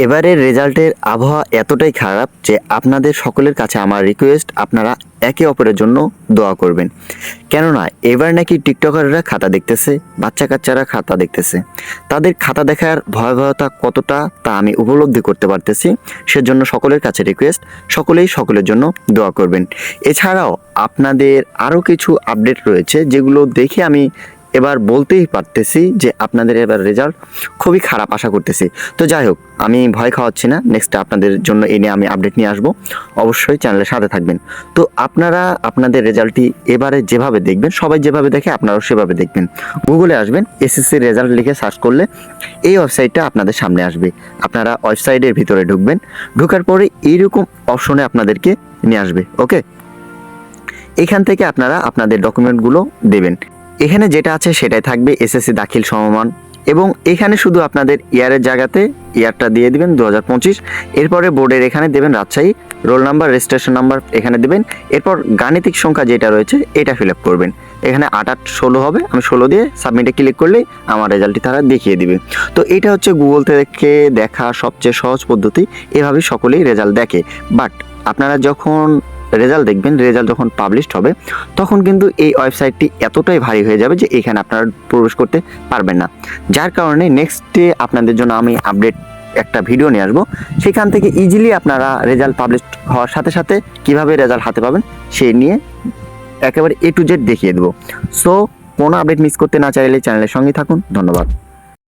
এবারের রেজাল্টের আবহাওয়া এতটাই খারাপ যে আপনাদের সকলের কাছে আমার রিকোয়েস্ট, আপনারা একে অপরের জন্য দোয়া করবেন। কেননা এবার নাকি টিকটকাররা খাতা দেখতেছে, বাচ্চা কাচ্চারা খাতা দেখতেছে। তাদের খাতা দেখার ভয়াবহতা কতটা তা আমি উপলব্ধি করতে পারতেছি। সেজন্য সকলের কাছে রিকোয়েস্ট, সকলেই সকলের জন্য দোয়া করবেন। এছাড়াও আপনাদের আরও কিছু আপডেট রয়েছে যেগুলো দেখে আমি এবার বলতেই পারতেছি যে আপনাদের এবার রেজাল্ট খুবই খারাপ আশা করতেছি। তো যাই হোক, আমি ভয় খাওয়াচ্ছি না, নেক্সট আপনাদের জন্য এই নিয়ে আমি আপডেট নিয়ে আসবো। অবশ্যই চ্যানেলের সাথে থাকবেন। তো আপনারা আপনাদের রেজাল্টটি এবারে যেভাবে দেখবেন, সবাই যেভাবে দেখে আপনারাও সেভাবে দেখবেন। গুগলে আসবেন, এসএসসি রেজাল্ট লিখে সার্চ করলে এই ওয়েবসাইটটা আপনাদের সামনে আসবে। আপনারা ওয়েবসাইটের ভিতরে ঢুকবেন, ঢোকার পরে এইরকম অপশনে আপনাদেরকে নিয়ে আসবে। ওকে, এখান থেকে আপনারা আপনাদের ডকুমেন্টগুলো দেবেন। এখানে যেটা আছে সেটাই থাকবে, এসএসসি দাখিল সমমান। এবং এখানে শুধু আপনাদের ইয়ারের জায়গাতে ইয়ারটা দিয়ে দিবেন 2025। এরপরে বোর্ডের এখানে দেবেন Rajshahi, roll number, registration number এখানে দেবেন। এরপর গাণিতিক সংখ্যা যেটা রয়েছে এটা ফিল আপ করবেন। এখানে 8 8 16 হবে, আমি 16 দিয়ে সাবমিটে ক্লিক করলেই আমার রেজাল্টটি তারা দেখিয়ে দিবে। তো এটা হচ্ছে গুগল থেকে দেখা সবচেয়ে সহজ পদ্ধতি। এভাবেই সকলেই রেজাল্ট দেখে। বাট আপনারা যখন রেজাল্ট দেখবেন, রেজাল্ট যখন পাবলিশড হবে তখন কিন্তু এই ওয়েবসাইটটি এতটাই ভারী হয়ে যাবে যে এখানে আপনারা প্রবেশ করতে পারবেন না। যার কারণে নেক্সটে আপনাদের জন্য আমি আপডেট একটা ভিডিও নিয়ে আসবো। সেখান থেকে ইজিলি আপনারা রেজাল্ট পাবলিশ হওয়ার সাথে সাথে কিভাবে রেজাল্ট হাতে পাবেন সেই নিয়ে একেবারে A to Z দেখিয়ে দেবো। সো কোনো আপডেট মিস করতে না চাইলে চ্যানেলের সঙ্গেই থাকুন। ধন্যবাদ।